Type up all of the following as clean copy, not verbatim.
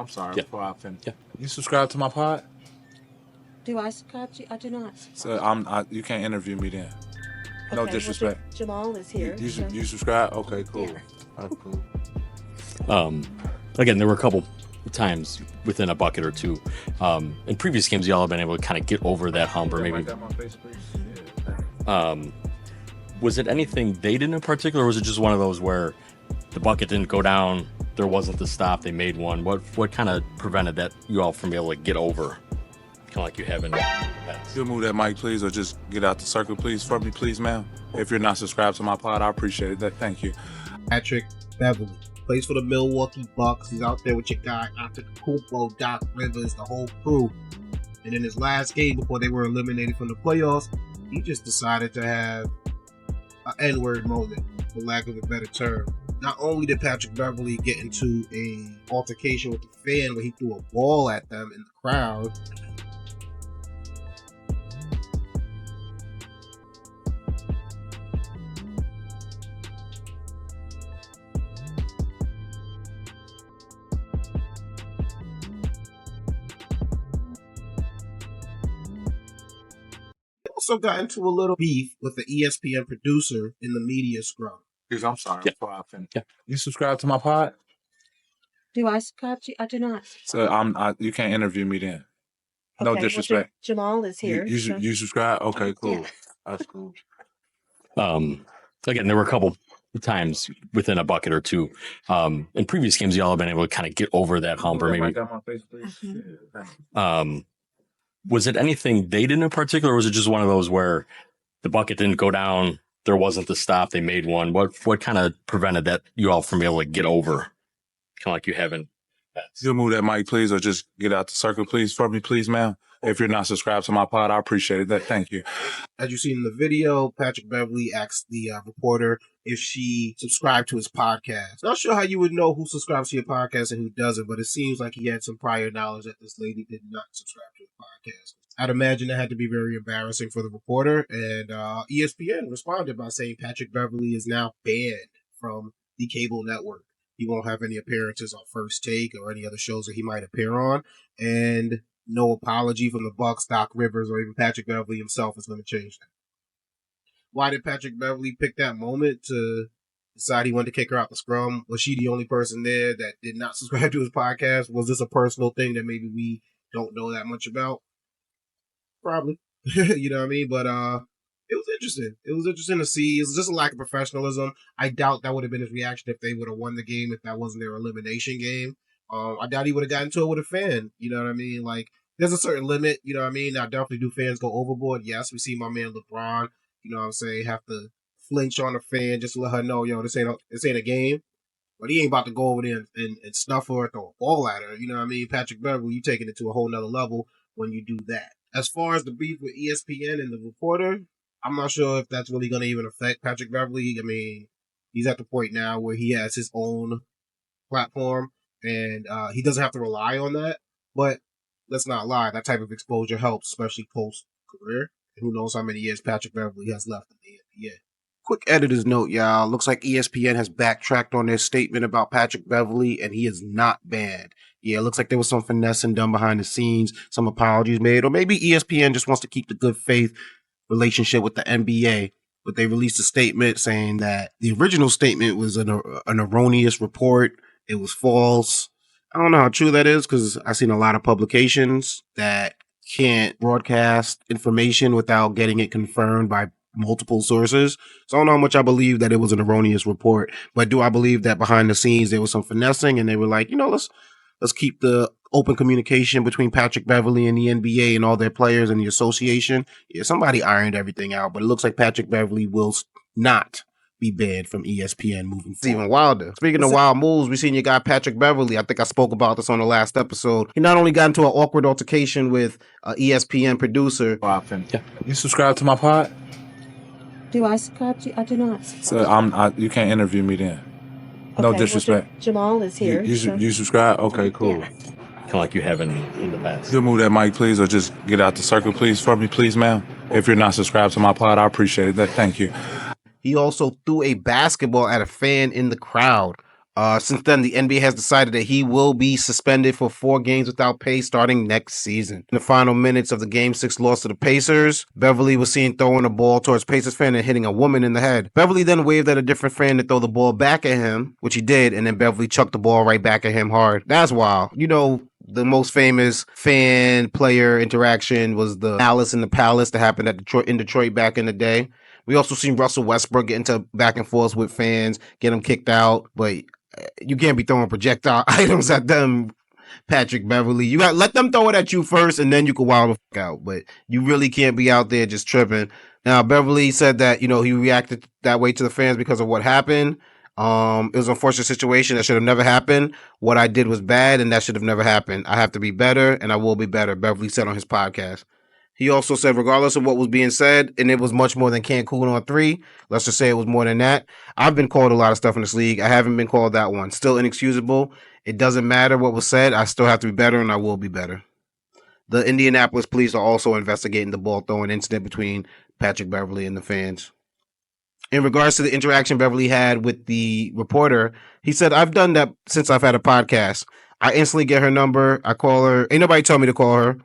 I'm sorry, Yeah. before I finish. Yeah. You subscribe to my pod? Do I subscribe to you? I do not. So you can't interview me then. No Okay, disrespect. Well, Jamal is here. You subscribe? Okay, cool. Yeah. That's cool. Again, there were a couple times within a bucket or two. In previous games, y'all have been able to kind of get over that hump, or maybe. Like that on my face, please? Was it anything they did in particular, or was it just one of those where the bucket didn't go down, there wasn't the stop, they made one? What kind of prevented that you all from being able to get over, kind of like you have in the past? You'll move that mic, please, or just get out the circle, please, for me, please, ma'am. If you're not subscribed to my pod, I appreciate it. Thank you. Patrick Beverley plays for the Milwaukee Bucks. He's out there with your guy, Antetokounmpo, Doc Rivers, the whole crew. And in his last game before they were eliminated from the playoffs, he just decided to have an N-word moment, for lack of a better term. Not only did Patrick Beverley get into an altercation with the fan where he threw a ball at them in the crowd, he also got into a little beef with the ESPN producer in the media scrum. Please, I'm sorry, Yeah. before I finish. Yeah. You subscribe to my pod? Do I subscribe to you? I do not. So you can't interview me then. No Okay, disrespect. Well, Jamal is here. You subscribe? Okay, cool. Yeah. That's cool. Again, there were a couple times within a bucket or two. In previous games, y'all have been able to kind of get over that hump, or maybe. Like that on my face, please? Mhm. Yeah, thank you. Was it anything they did in particular, or was it just one of those where the bucket didn't go down, there wasn't the stop, they made one? What kind of prevented that you all from being able to get over, kind of like you have in the past? You'll move that mic, please, or just get out the circle, please, for me, please, ma'am. If you're not subscribed to my pod, I appreciate it. Thank you. As you see in the video, Patrick Beverley asked the reporter if she subscribed to his podcast. Not sure how you would know who subscribes to your podcast and who doesn't, but it seems like he had some prior knowledge that this lady did not subscribe to his podcast. I'd imagine that had to be very embarrassing for the reporter, and ESPN responded by saying Patrick Beverley is now banned from the cable network. He won't have any appearances on First Take or any other shows that he might appear on, and no apology from the Bucks, Doc Rivers, or even Patrick Beverley himself is going to change that. Why did Patrick Beverley pick that moment to decide he wanted to kick her out the scrum? Was she the only person there that did not subscribe to his podcast? Was this a personal thing that maybe we don't know that much about? Probably. You know what I mean? But it was interesting. It was interesting to see. It was just a lack of professionalism. I doubt that would have been his reaction if they would have won the game, if that wasn't their elimination game. I doubt he would have gotten into it with a fan. You know what I mean? Like, there's a certain limit, you know what I mean? Now, definitely do fans go overboard? Yes, we see my man LeBron, you know what I'm saying, have to flinch on a fan just to let her know, yo, this ain't a game. But he ain't about to go over there and snuff her or throw a ball at her. You know what I mean? Patrick Beverley, you taking it to a whole nother level when you do that. As far as the beef with ESPN and the reporter, I'm not sure if that's really going to even affect Patrick Beverley. I mean, he's at the point now where he has his own platform, and he doesn't have to rely on that. But let's not lie, that type of exposure helps, especially post-career. Who knows how many years Patrick Beverley has left in the NBA. Quick editor's note, y'all. Looks like ESPN has backtracked on their statement about Patrick Beverley, and he is not banned. Yeah, it looks like there was some finessing done behind the scenes, some apologies made, or maybe ESPN just wants to keep the good faith relationship with the NBA. But they released a statement saying that the original statement was an erroneous report. It was false. I don't know how true that is, because I've seen a lot of publications that can't broadcast information without getting it confirmed by multiple sources. So I don't know how much I believe that it was an erroneous report, but do I believe that behind the scenes there was some finessing and they were like, you know, let's keep the open communication between Patrick Beverley and the NBA and all their players and the association. Yeah, somebody ironed everything out, but it looks like Patrick Beverley will not be banned from ESPN moving forward. It's even wilder. Speaking of wild moves, we seen your guy Patrick Beverley. I think I spoke about this on the last episode. He not only got into an awkward altercation with an ESPN producer. Yeah. You subscribe to my pod? Do I subscribe to you? I do not. So you can't interview me then. No Okay, disrespect. Well, Jamal is here. You subscribe? Okay, cool. Yeah. Kind of like you have in the past. You'll move that mic, please, or just get out the circle, please, for me, please, ma'am. If you're not subscribed to my pod, I appreciate it. Thank you. He also threw a basketball at a fan in the crowd. Since then, the NBA has decided that he will be suspended for 4 games without pay starting next season. In the final minutes of the Game 6 loss to the Pacers, Beverley was seen throwing a ball towards Pacers fan and hitting a woman in the head. Beverley then waved at a different fan to throw the ball back at him, which he did, and then Beverley chucked the ball right back at him hard. That's wild. You know, the most famous fan-player interaction was the Alice in the Palace that happened at Detroit back in the day. We also seen Russell Westbrook get into back and forth with fans, get him kicked out, but you can't be throwing projectile items at them, Patrick Beverley. You got let them throw it at you first, and then you can wild the fuck out. But you really can't be out there just tripping. Now, Beverley said that, you know, he reacted that way to the fans because of what happened. It was an unfortunate situation that should have never happened. What I did was bad, and that should have never happened. I have to be better, and I will be better, Beverley said on his podcast. He also said, regardless of what was being said, and it was much more than Cancun on 3, let's just say it was more than that. I've been called a lot of stuff in this league. I haven't been called that one. Still inexcusable. It doesn't matter what was said. I still have to be better, and I will be better. The Indianapolis police are also investigating the ball throwing incident between Patrick Beverley and the fans. In regards to the interaction Beverley had with the reporter, he said, I've done that since I've had a podcast. I instantly get her number. I call her. Ain't nobody told me to call her.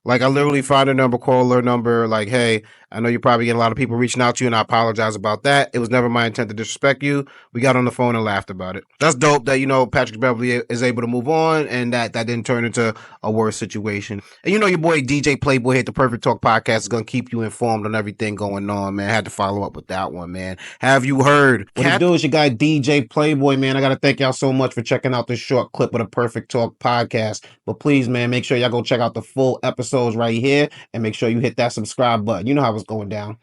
Like, I literally find her number, call her number, like, hey, I know you're probably getting a lot of people reaching out to you, and I apologize about that. It was never my intent to disrespect you. We got on the phone and laughed about it. That's dope that, you know, Patrick Beverley is able to move on, and that didn't turn into a worse situation. And you know, your boy DJ Playboy here at the Perfect Talk Podcast is going to keep you informed on everything going on, man. I had to follow up with that one, man. Have you heard? What it do is your guy DJ Playboy, man. I got to thank y'all so much for checking out this short clip of the Perfect Talk Podcast. But please, man, make sure y'all go check out the full episodes right here, and make sure you hit that subscribe button. You know how it's going down.